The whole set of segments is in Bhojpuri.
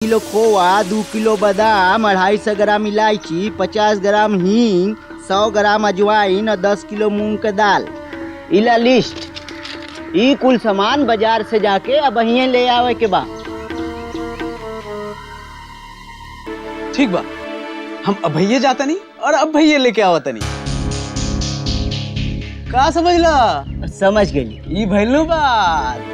किलो खोआ, 2 किलो बादाम, 250 ग्राम इलायची, 50 ग्राम हींग, 100 ग्राम अजवाइन और 10 किलो मूंग के दाल। इला लिस्ट। ई कुल सामान बाजार से जाके अब वहीं ले आवे के बा। ठीक बा, हम अब भैया जाता नहीं और अब भैया लेके आवता नहीं। का समझला? समझ गई। ई भइलू बात।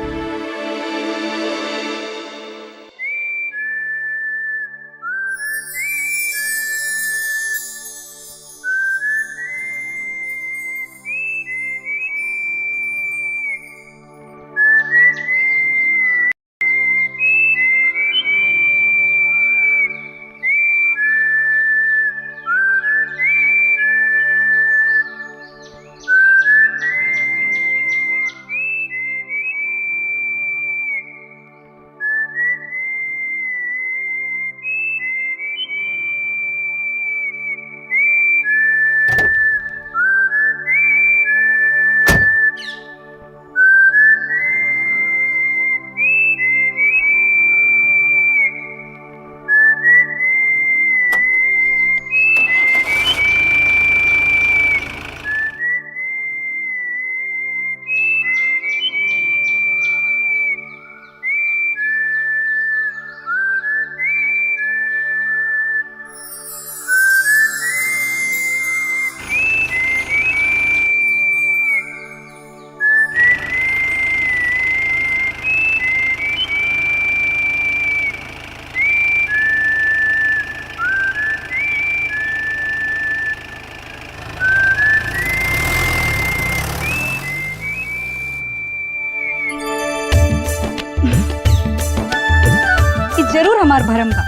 जरूर हमार भरम बा।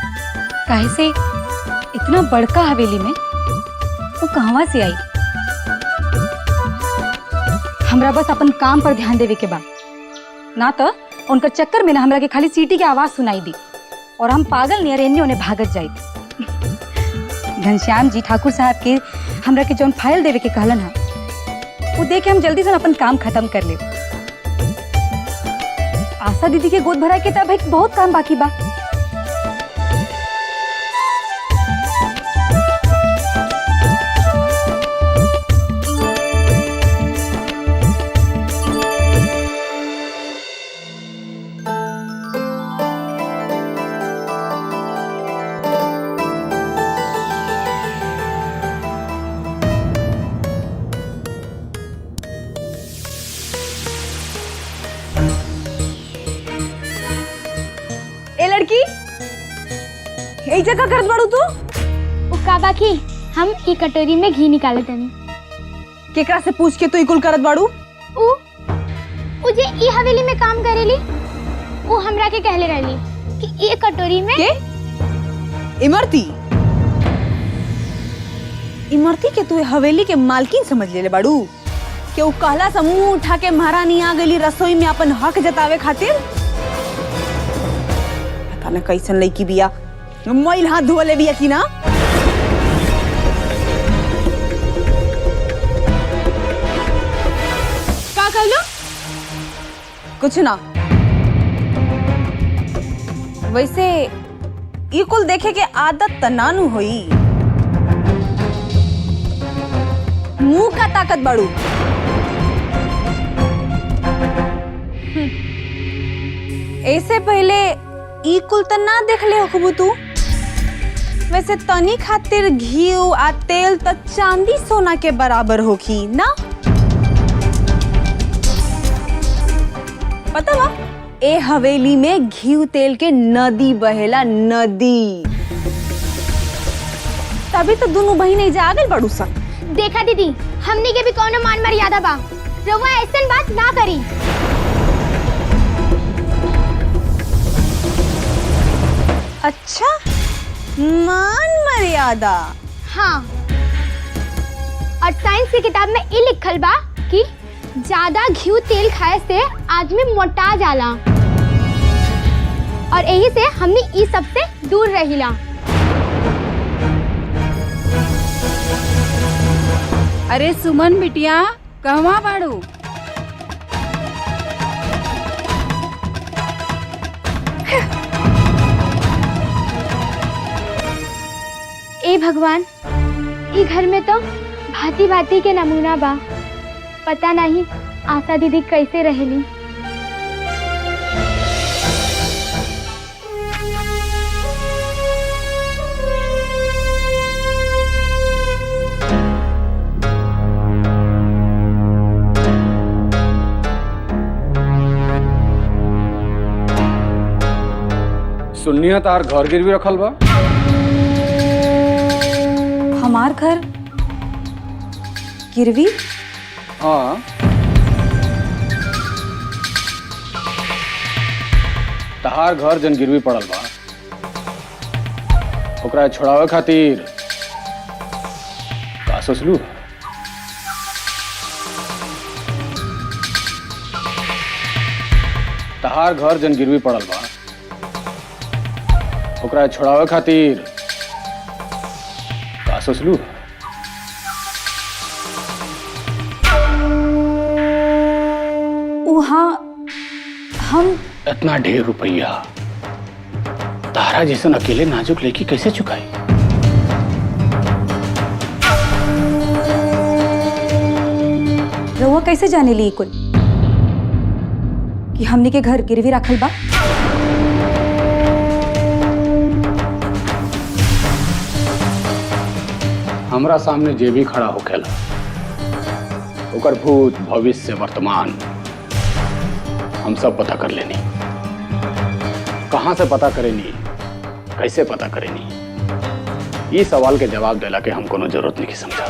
काहे से इतना बड़का हवेली में वो कहवा से आई? हमरा बस अपन काम पर ध्यान देवे के बा, ना तो उनका चक्कर में ना हमरा के खाली सीटी की आवाज सुनाई दी और हम पागल नियर एने ओने भागत जाई। घनश्याम जी ठाकुर साहब के हमरा के जौन फाइल देवे के कहलन हा, वो दे के हम जल्दी से अपन काम खत्म कर ले। आशा दीदी के गोद भराए के तब एक बहुत काम बाकी बा। लड़की यही जगह करत बाड़ू तू? का बाकी हम ई कटोरी में घी निकाले तनी। केकरा से पूछ के तू इकुल करत बाड़ू? उ जे ई हवेली में काम करेली, उ हमरा के कहले रहली कि ई कटोरी में के इमरती इमरती के तू हवेली के मालकिन समझ लेले बाड़ू? के उ कहला समूह उठा के महारानी आ गई रसोई में अपन हक जतावे खातिर? ना कैसन लड़की बिया, मैल हाथ धोले बिया की ना? का कहलो? कुछ ना। वैसे ई कुल देखे के आदत तनानु होई। मुंह का ताकत बाड़ू। ऐसे पहले ई कुल त ना देख ले होखबू तू। वैसे तनी खातिर घी आ तेल त चांदी सोना के बराबर होखी ना? पता बा ए हवेली में घी तेल के नदी बहेला, नदी। तभी तो दोनों बहन एजा आ गइल बाड़ू सन। देखा दीदी, हमनी के भी कौनो मान मर्यादा बा। रउआ ऐसन बात ना करी। अच्छा, मान मर्यादा। हाँ, और साइंस की किताब में ये लिखल बा कि ज्यादा घी तेल खाए से आदमी मोटा जाला और यही से हमनी ई सब से दूर रहिला। अरे सुमन बिटिया, कहवा बाड़ू? हे भगवान, ई घर में तो भांति भांति के नमूना बा। पता नहीं आशा दीदी कैसे रहेली। सुनिया तार घर गिरवी रखल बा। हमार घर गिरवी? हाँ, तहार घर जन गिरवी पड़ल बा, ओकरा छोड़ावे खातिर का सोचलू? तहार घर जन गिरवी पड़ल बा, ओकरा छोड़ावे खातिर का सोचलू? वहाँ हम इतना ढेर रुपया तारा जैसन अकेले नाजुक लेके कैसे चुकाई? रउआ कैसे जाने ली कुल कि हमने के घर गिरवी रखल बा? हमरा सामने जे भी खड़ा होखेला ओकर भूत भविष्य वर्तमान हम सब पता कर लेनी। कहां से पता करेनी, कैसे पता करेनी, ये सवाल के जवाब देला के हम कोनो जरूरत नहीं समझा।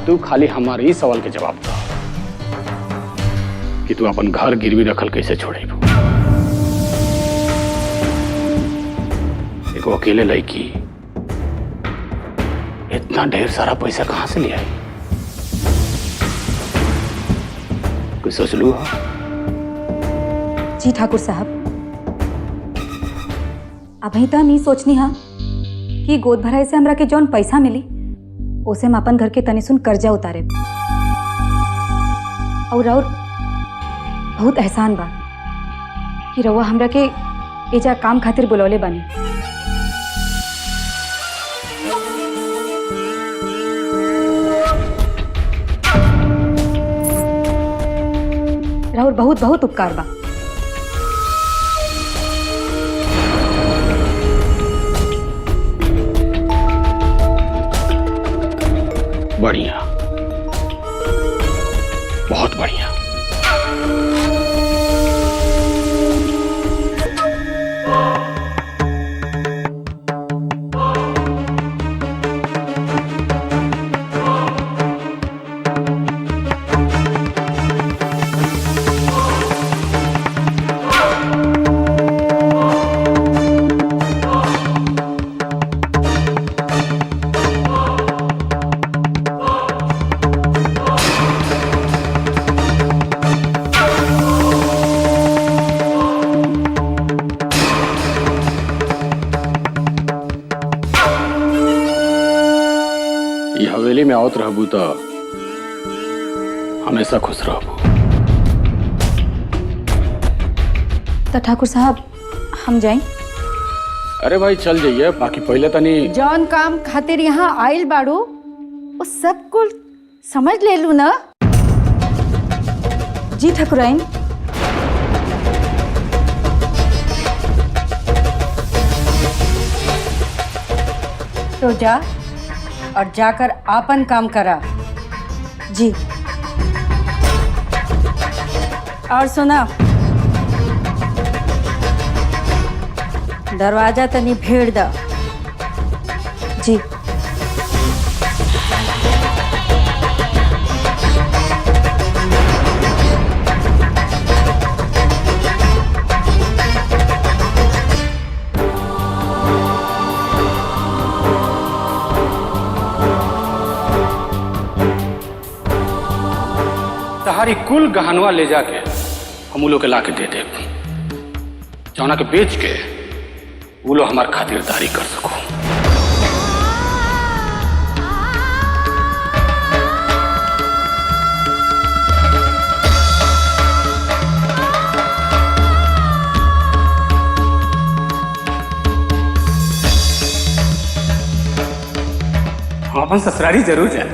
तू खाली हमारे इस सवाल के जवाब दो कि तू अपन घर गिरवी रखल कैसे छोड़ेबू। एक अकेले लड़की इतना ढेर सारा पैसा कहां से ले आई? कुछ सोच लू? जी ठाकुर साहब, अभी तो नहीं सोचनी हा कि गोद भराई से हमरा के जौन पैसा मिली उसे हम अपन घर के तनी सुन कर्जा उतारे और बहुत एहसान बा कि रउआ हमरा के एजा काम खातिर बुलौले बानी। राहुल बहुत बहुत उपकार बा। बढ़िया, बहुत बढ़िया। ये हवेली में आवत रहबू तो हमेशा खुश रहबू। तो ठाकुर साहब हम जाएं? अरे भाई चल जाइए, बाकी पहले तनी जौन काम खातिर यहाँ आइल बाड़ू वो सब कुल समझ ले लू ना? जी ठाकुराइन। तो जा और जाकर आपन काम करा। जी। और सुना, दरवाजा तनी भेड़ दा। जी। तहारी कुल गहनवा ले जाके हम उलो के लाके दे दे, जौना के बेच के वो लोग हमार खातिरदारी कर सको। अपन ससुरारी जरूर जाए,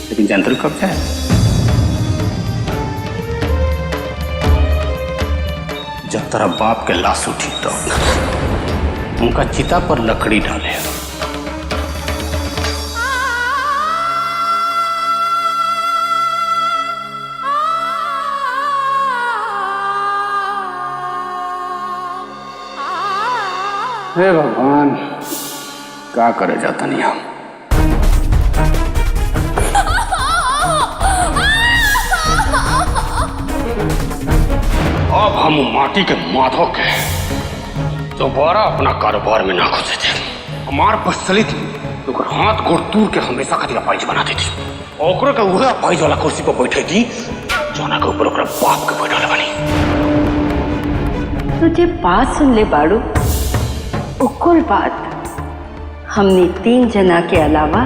लेकिन जनतरू कब जाए? जब तेरा बाप के लाश उठी तो उनका चिता पर लकड़ी डाले। हे भगवान, क्या करे जाता नहीं हम। अब हम माटी के माधो के दोबारा अपना कारोबार में ना घुसे थे। हमार बस चली थी तो हाथ गोड़ तूर के हमेशा खातिर अपाइज बना देती। ओकरो के वह अपाइज वाला कुर्सी पर बैठे थी जोना के ऊपर ओकरा बाप के बैठा बनी। तुझे बात सुन ले बाड़ू, उकुल बात हमने 3 जना के अलावा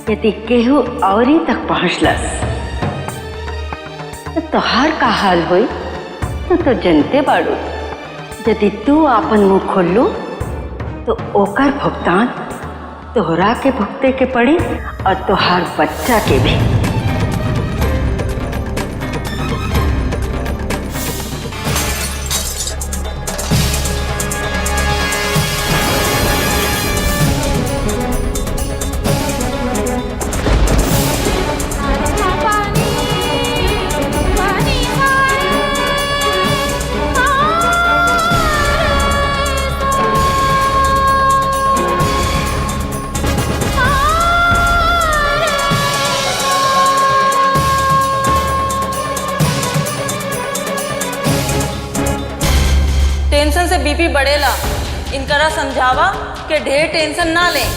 यदि केहू औरी तक पहुंचलस तो तोहार का हाल होई तो जनते बाड़ू। यदि तू आपन मुंह खोलू तो ओकर भुगतान तोहरा के भुगते के पड़ी और तोहार बच्चा के भी। टेंशन से बीपी बढ़ेला, इनकरा समझावा कि ढेर टेंशन ना लें।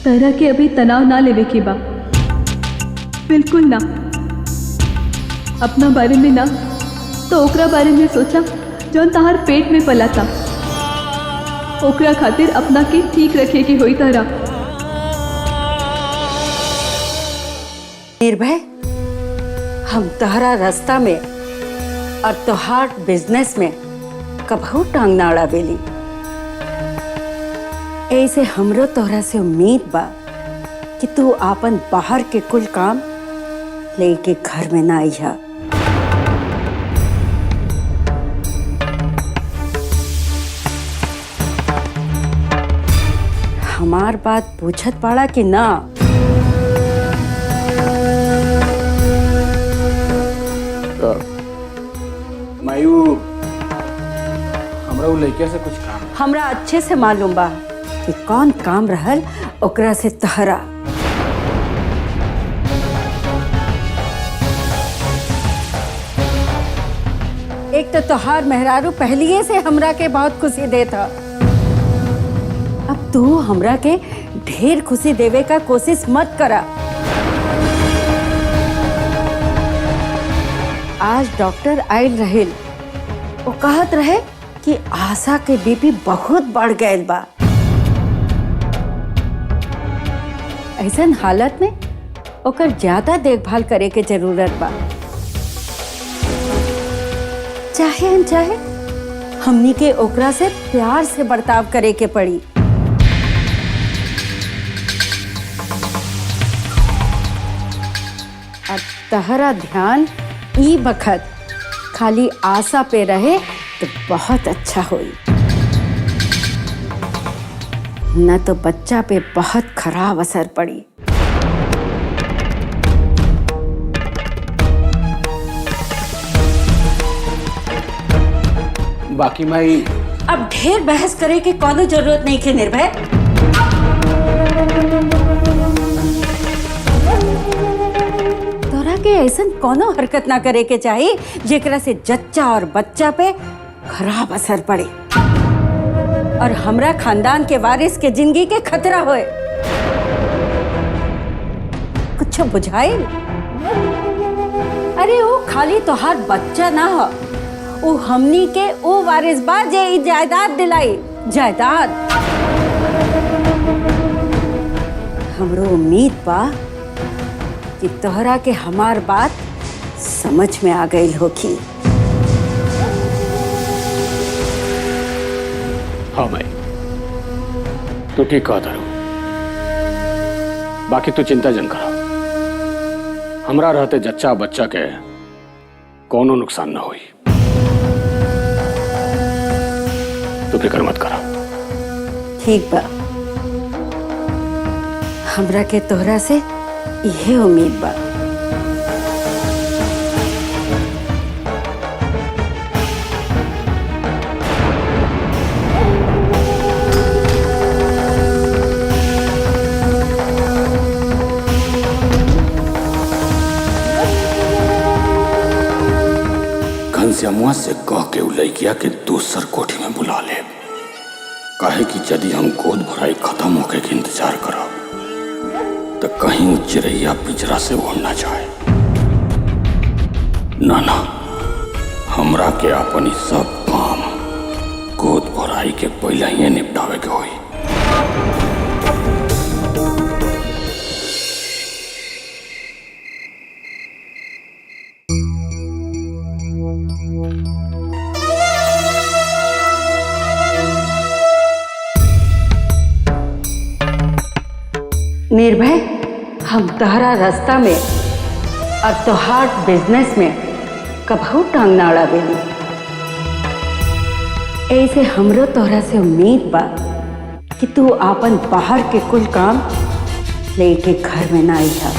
तरह के अभी तनाव ना लेवे की बा, बिल्कुल ना। अपना बारे में ना तो ओकरा बारे में सोचा जौन तहार पेट में पला था। ओकरा खातिर अपना के ठीक रखे की होई तरह। निर्भय, हम तोहरा रास्ता में और तोहार बिजनेस में कभू टांग ना अड़ावेली। ऐसे हमरो तोहरा से उम्मीद बा कि तू आपन बाहर के कुल काम लेके घर में ना आइहा। हमार बात पूछत पाड़ा कि ना? मायू, हमरा उ लड़किया से कुछ काम है। हमरा अच्छे से मालूम बा कि कौन काम रहल ओकरा से तहरा। एक तो तोहार मेहरारू पहलिए से हमरा के बहुत खुशी देता। अब तू हमरा के ढेर खुशी देवे का कोशिश मत करा। आज डॉक्टर आयल रहेल, वो कहत रहे कि आशा के बीपी बहुत बढ़ गए बा। ऐसन हालत में ओकर ज्यादा देखभाल करे के जरूरत बा। चाहे अनचाहे हमनी के ओकरा से प्यार से बर्ताव करे के पड़ी। अब तहरा ध्यान ई बखत खाली आशा पे रहे तो बहुत अच्छा होई, न तो बच्चा पे बहुत खराब असर पड़ी। बाकी माई, अब ढेर बहस करे के कोनो जरूरत नहीं के निर्भय। तोरा के ऐसन कोनो हरकत ना करे के चाहिए जेकरा से जच्चा और बच्चा पे खराब असर पड़े और हमरा खानदान के वारिस के जिंदगी के खतरा होए। कुछ बुझाइल? अरे वो खाली तोहार बच्चा ना हो, उ हमनी के उ वारिस बा जे ई जायदाद दिलाई। जायदाद हमरो उम्मीद बा कि तोहरा के हमार बात समझ में आ गई होगी। हाँ मैं तू ठीक कहता रहूं। बाकी तू चिंता जन करा, हमरा रहते जच्चा बच्चा के कोनो नुकसान ना हुई। तू फिक्र मत करा। ठीक बा, हमरा के तोहरा से यही उम्मीद बा। घनश्यामुआ से कह के उ लइकिया के दूसर कोठी में बुला ले, काहे कि यदि हम गोद भराई खत्म होके के इंतजार करब तो कहीं उ चिड़ैया पिंजरा से उड़ ना जाए। ना ना, हमरा के अपन ई सब काम गोद भराई के पहले ही निपटावे के होई। निर्भय, हम तोहरा रास्ता में और तोहार बिजनेस में कभू टांग ना अड़ावेली। ऐसे हमरो तोहरा से उम्मीद बा कि तू आपन बाहर के कुल काम लेके घर में ना आइहा।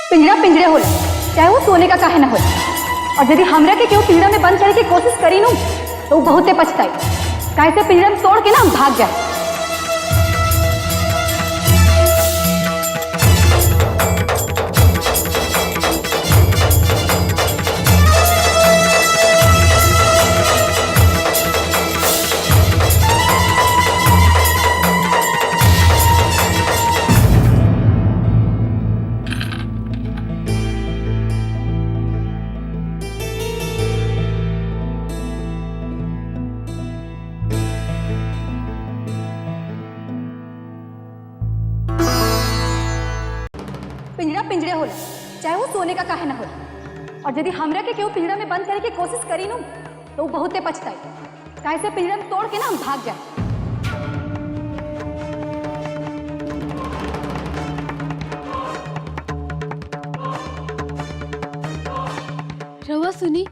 पिंजरा पिंजरे होला, चाहे वो सोने का काहे ना हो। और यदि हमरा के केहू पिंजरा में बंद करे की कोशिश करी नू तो बहुते पछताई। काहे से पिंजरा में तोड़ के ना हम भाग जाए। पिंजरा पिंजरे होला, चाहे वो सोने का काहे ना हो। और यदि हमरा के केहू पिंजरा में बंद करे की कोशिश करी नू तो वो बहुते पछताई। काहे से पिंजरा में तोड़ के ना हम भाग जाए। रवा सुनी,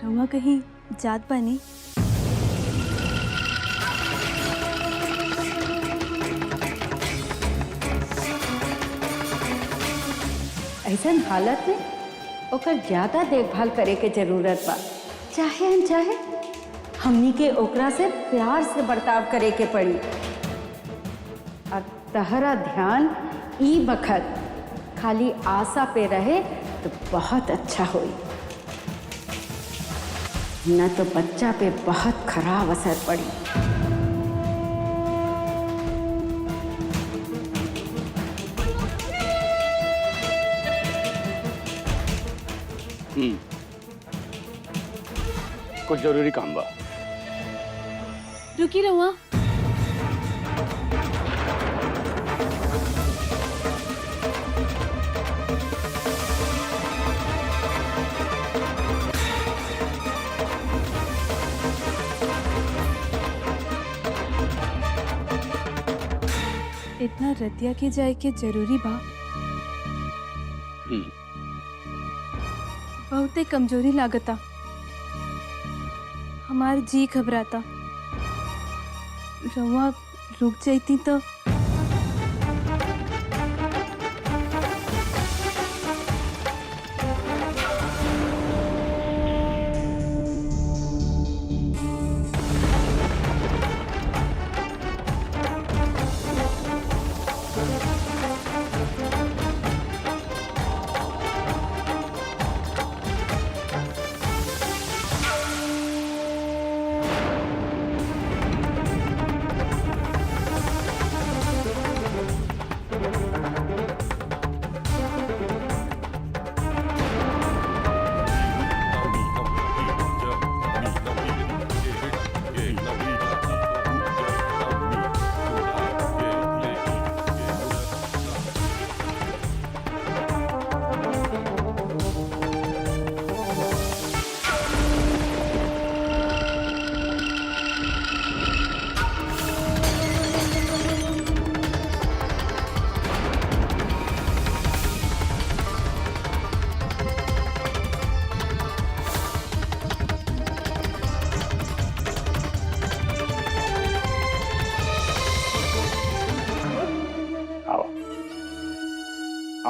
रवा कहीं जात बनी। ऐसन हालत में ओकर ज्यादा देखभाल करे के जरूरत बा। चाहे अनचाहे हमनी के ओकरा से प्यार से बर्ताव करे के पड़ी। और तहरा ध्यान ई बखत खाली आशा पे रहे तो बहुत अच्छा होई, न तो बच्चा पे बहुत खराब असर पड़ी। कुछ जरूरी काम बा। रुकी रवा। इतना रतिया के जाए के जरूरी बा। बहुते कमजोरी लागता, हमार जी घबराता। रवा रुक जाती तो।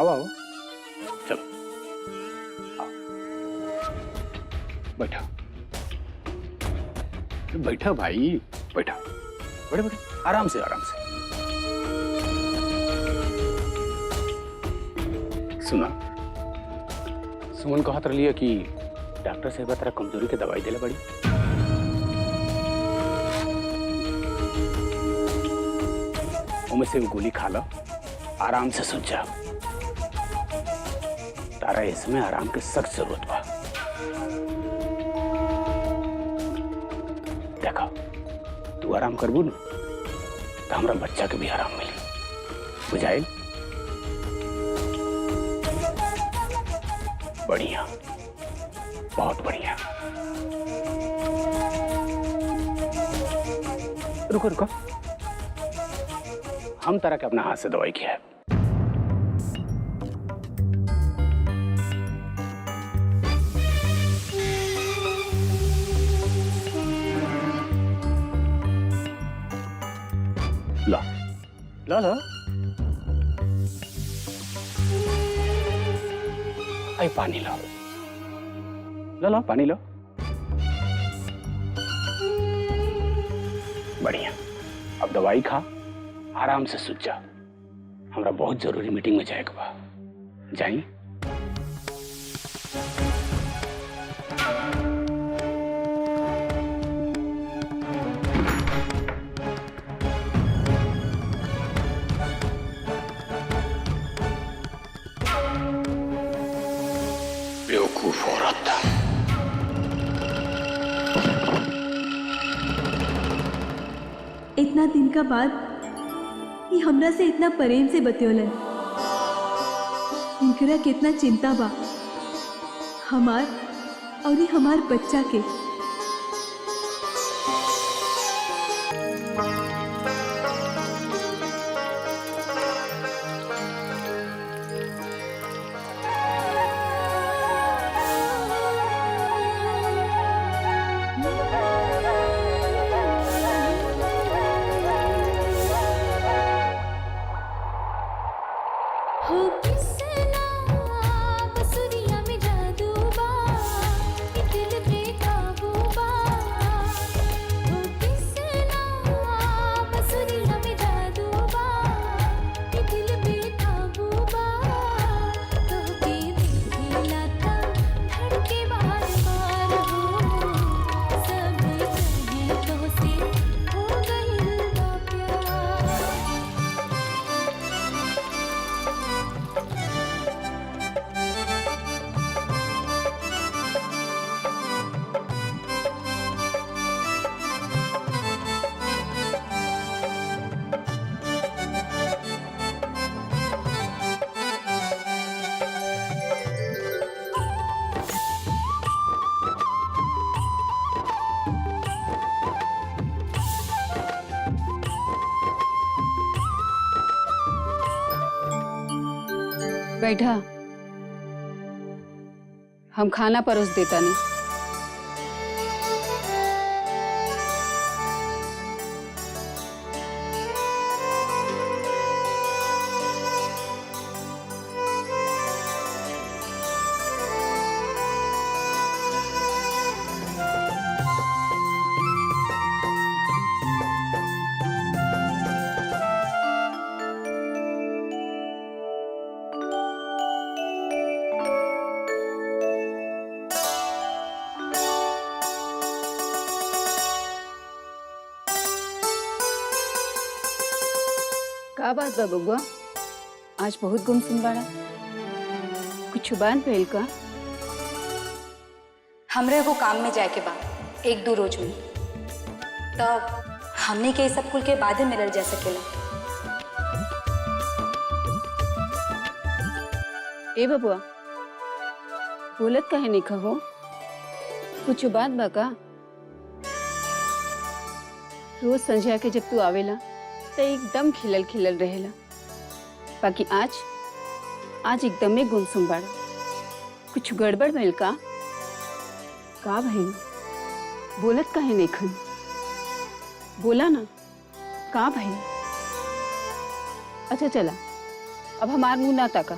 आओ आओ, चलो आओ, बैठा बैठा भाई, बैठा, बैठे बैठे, आराम से आराम से। सुना, सुमन को हाथ लिया कि डॉक्टर साहब तेरा कमजोरी के दवाई देला बड़ी। उनमें से गोली खा लो, आराम से सुन जा। तारा इसमें आराम की सख्त जरूरत बा। देखा, तू आराम करबू न तो हमरा बच्चा के भी आराम मिली, बुझाइल? बढ़िया, बहुत बढ़िया। रुको रुको, हम तरह के अपना हाथ से दवाई किया है। ला ला ला, आई पानी ला, ला ला पानी लो। बढ़िया, अब दवाई खा, आराम से सूझ जा। हमरा बहुत जरूरी मीटिंग में जाएगा बा, जाई? बेवकूफ औरत। इतना दिन का बाद ये हमरा से इतना प्रेम से बतियोलन। इनकरा कितना चिंता बा हमार और ये हमार बच्चा के। बैठा, हम खाना परोस देता नहीं। का बात बा बबुआ, आज बहुत गुमसुम बाड़ा, कुछ बात भइल का? हमरे को काम में जाए के बा 1-2 रोज में, तब हमने के सब कुल के बाद मिलल जा सकेला। ए बबुआ, बोलत काहे नहीं कहो? कुछ बात बा का? रोज संध्या के जब तू आवेला तो एकदम खिलल खिलल रहेला, बाकी आज एकदम में गुमसुम बाड़ा। कुछ गड़बड़ भइल का भइल? बोलत काहे नहीं खन? बोला ना, का भइल? अच्छा चला, अब हमार मुंह ना ताका,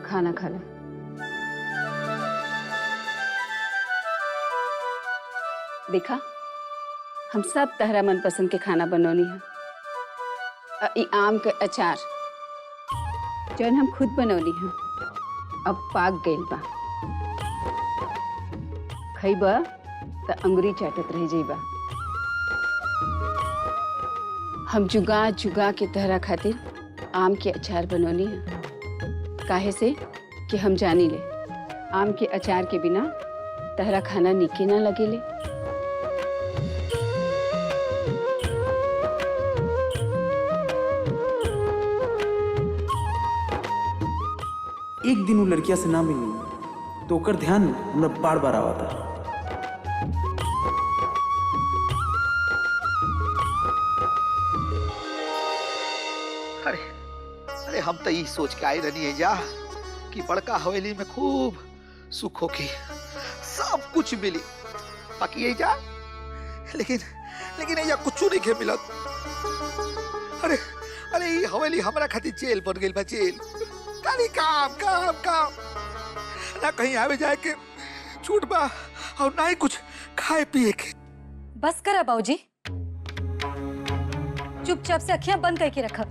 खाना खा ले। देखा, हम सब तहरा मनपसंद के खाना बनौनी है। ई आम के अचार जौन हम खुद बनौली है, अब पाक गइल बा। खइबा त अंगुरी चाटत रह जाइबा। हम जुगा जुगा के तहरा खातिर आम के अचार बनौनी है, काहे से कि हम जानी ले आम के अचार के बिना तहरा खाना निके ना लगेले। एक दिन वो लड़किया से ना मिली तो ओकर ध्यान हमरा बार बार आवता। अरे अरे हम तो यही सोच के आई रही है जा कि बड़का हवेली में खूब सुख होगी, सब कुछ मिली, बाकी यही जा लेकिन लेकिन ये कुछ नहीं के मिलत। अरे अरे ये हवेली हमारा खातिर जेल बन गई बा, जेल। खाली काम काम काम, ना कहीं आवे जाए के छूट बा और ना ही कुछ खाए पिए के। बस करा बाबूजी, चुपचाप से अखियां बंद करके रखा।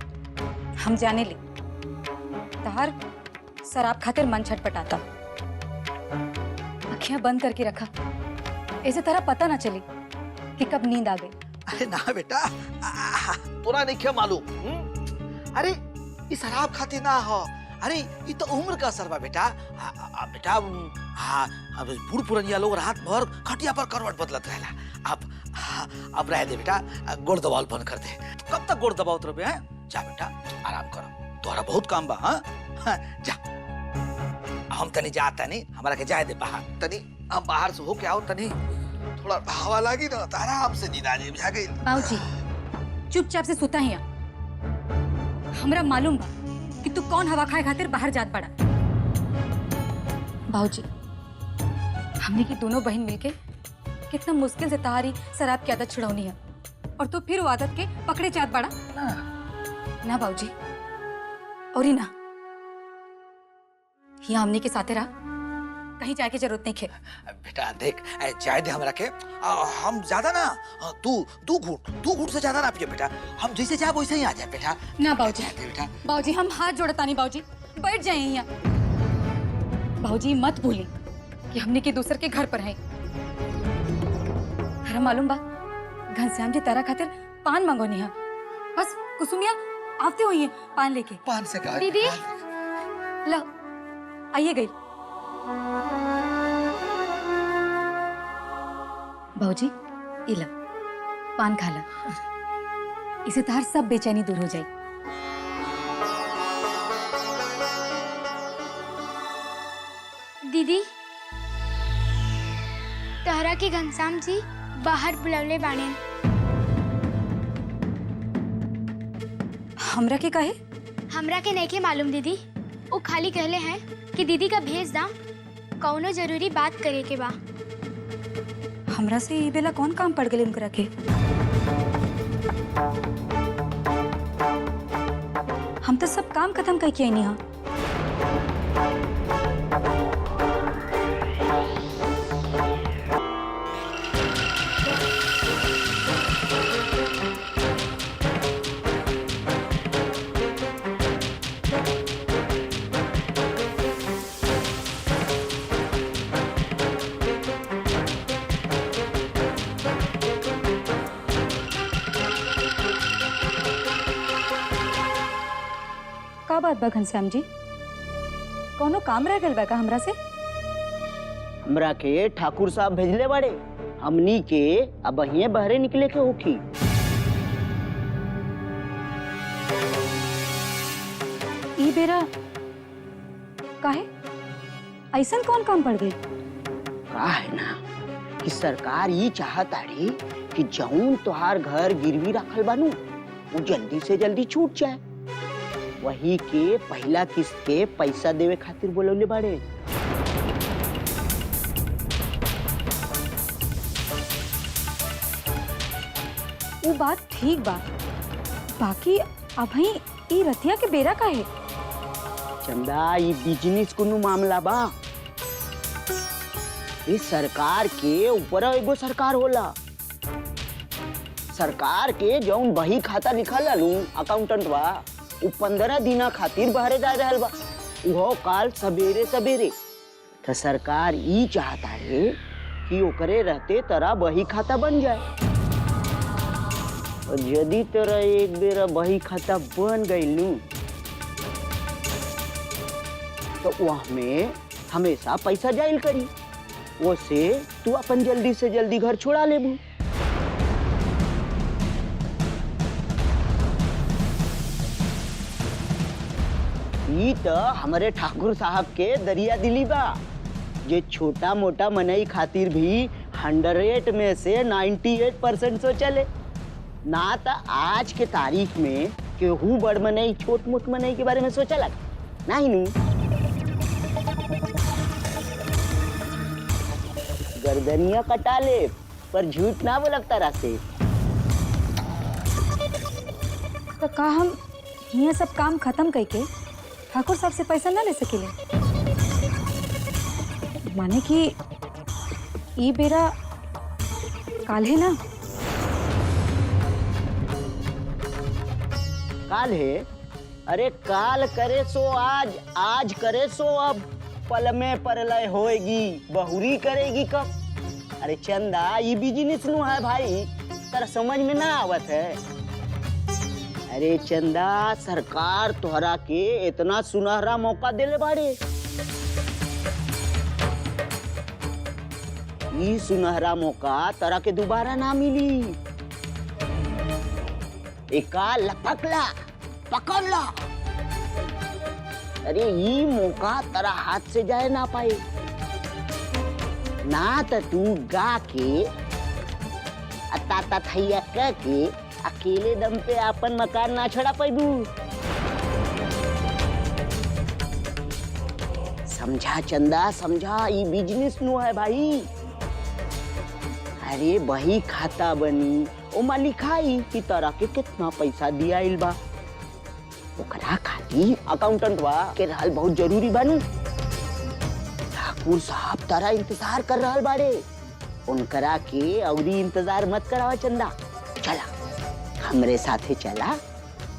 हम जाने ले तहार शराब खातिर मन छटपटाता। अखियां बंद करके रखा, ऐसे तरह पता ना चली कि कब नींद आ गई। अरे ना बेटा, तोरा नहीं क्या मालूम? अरे ये शराब खातिर ना हो, अरे ये तो उम्र का असर बा बेटा। बेटा हाँ, अब बूढ़ पुरनिया लोग रात भर खटिया पर करवट बदलत रहेला। अब रह दे बेटा, गोड़ दबाव बंद कर दे। कब तक गोड़ दबावत रहे हैं? जा बेटा आराम करो, तोहरा बहुत काम बा। हाँ जा, हम तनी जाता नहीं, हमारा के जाए दे बाहर तनी। हम बाहर से होके आओ तनी, थोड़ा हवा लगी ना तो आराम से नींद आ जाए। बाबूजी चुपचाप से सुता ही हमरा मालूम बा कि तू कौन हवा खाए खातिर बाहर जात पड़ा। बाबूजी हमने की दोनों बहन मिलके कितना मुश्किल से तहारी शराब की आदत छुड़ानी है, और तू फिर वो आदत के पकड़े जात पड़ा ना बाबूजी। और ही ना, यहाँ हमने के साथे रहा, कहीं जाए की जरूरत नहीं खे। बेटा देख, चाय दे हमरा के। हम ज्यादा ना, तू दो घूट से ज्यादा ना पियो बेटा। हम जैसे जाए वैसे ही आ जाए बेटा। ना बाबूजी, बेटा बाबूजी हम हाथ जोड़ता नहीं बाबूजी, बैठ जाए यहाँ। बाबूजी मत भूली कि हमने के दूसर के घर पर है। हरा मालूम बा घनश्याम जी तारा खातिर पान मंगोनी है। बस कुसुमिया आते हुई है पान लेके। पान से कहा दीदी लो आइए गई। बाबूजी ये लो पान खा ला, इसे तार सब बेचैनी दूर हो जाए। दीदी तहरा के घनश्याम जी बाहर बुलावले बाणे। हमरा के कहे? हमरा के नहीं के मालूम दीदी, वो खाली कहले हैं कि दीदी का भेज दा, कौनो जरूरी बात करे के बा। हमरा से ये बेला कौन काम पड़ गए उनकरा के? हम तो सब काम खत्म करके आई नहीं। हाँ का बात बा घनश्याम जी, कोनो काम रह गल बा का हमरा से? हमरा के ठाकुर साहब भेजले बड़े, हमनी के अब वहीं बहरे निकले के होखी। ई बेरा काहे ऐसन कौन काम पड़ गई? का है ना कि सरकार ये चाहताड़ी कि जौन तोहार घर गिरवी रखल बानू वो जल्दी से जल्दी छूट जाए। वही के पहला किस्त के पैसा देवे खातिर बोलौले बाड़े। वो बात ठीक बा, बाकी अभी ई रतिया के बेरा का है? चंदा ये बिजनेस कोनो मामला बा। इस सरकार के ऊपर एगो सरकार होला। सरकार के जौन बही खाता लिखल हलू अकाउंटेंट बा उ 15 दिना खातिर बाहरे जा रहल बा, वो काल सवेरे सवेरे। तो सरकार ई चाहता है कि ओकरे रहते तरा बही खाता बन जाए। और यदि तेरा एक बेरा बही खाता बन गइलू तो वह में हमेशा पैसा जाइल करी, वो से तू अपन जल्दी से जल्दी घर छोड़ा लेबू। ई तो हमारे ठाकुर साहब के दरिया दिली बा, जे छोटा मोटा मनई खातिर भी 100 में से 98% सोचले ना। तो आज के तारीख में केहू बड़ मनई छोट मोट मनई के बारे में सोचला नहीं नू। गर्दनिया कटा ले पर झूठ ना बोलकता रास्ते। तो का हम यहाँ सब काम खत्म करके ठाकुर साहब से पैसा ना ले सकेले? माने कि ई बेरा काल है ना? काल है? अरे काल करे सो आज, आज करे सो अब। पल में परलय होएगी, बहुरी करेगी कब? अरे चंदा ये बिजनेस नु है भाई, तेरा समझ में ना आवत है। अरे चंदा सरकार तोहरा के इतना सुनहरा मौका देले बाड़े, ये सुनहरा मौका तोरा के दोबारा ना मिली। एका लपकला पकड़ ला। अरे ये मौका तेरा हाथ से जाए ना पाए ना। तो तू गा के अता थैया कह के अकेले दम पे अपन मकान ना छोड़ा पैबू। समझा चंदा समझा, ये बिजनेस नु है भाई। अरे बही खाता बनी, ओमा लिखाई कि तरह के कितना पैसा दिया इल बा। ओकरा खातिर अकाउंटेंट बा के रहल बहुत जरूरी बानू। ठाकुर साहब तारा इंतजार कर रहल बाड़े, उनकरा के औरी इंतजार मत करावा चंदा। चला हमरे साथे चला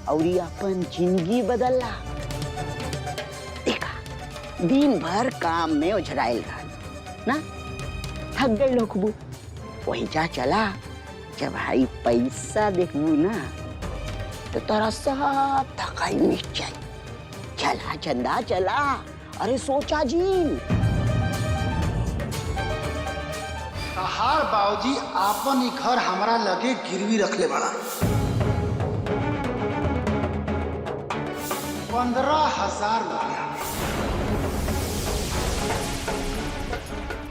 और अपन जिंदगी बदलला। देखा दिन भर काम में उझराइल रहा ना, थक गई लोखबू। वही जा चला, जब भाई पैसा देखबू ना तो तोरा सब थकाई मिट जाए। चला चंदा चला। अरे सोचा जी तहार बाबूजी आपन ही घर हमारा लगे गिरवी रखले बड़ा। 15,000 रुपया।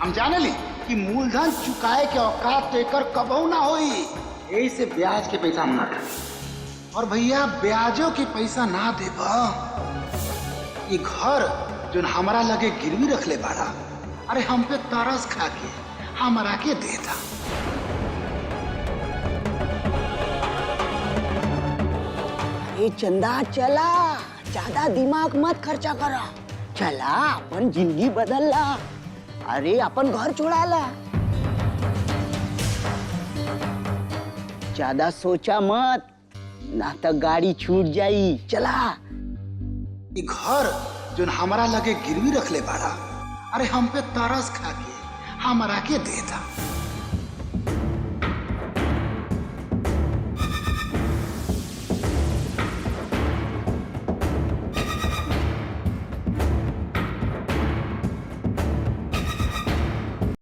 हम जाने ली कि मूलधन चुकाए के औकात तेकर कबहू ना होई, यही से ब्याज के पैसा हम ना दे। और भैया ब्याजों के पैसा ना देबा, ये घर जो हमारा लगे गिरवी रखले बाड़ा, अरे हम पे तरस खा के हमारा के देता। अरे चंदा चला, ज्यादा दिमाग मत खर्चा करा। चला अपन जिंदगी बदल ला। अरे अपन घर छोड़ा ला, ज्यादा सोचा मत ना तो गाड़ी छूट जाई। चला ये घर जो हमारा लगे गिरवी रखले बाड़ा, अरे हम पे तरस खा के हमारा के देता।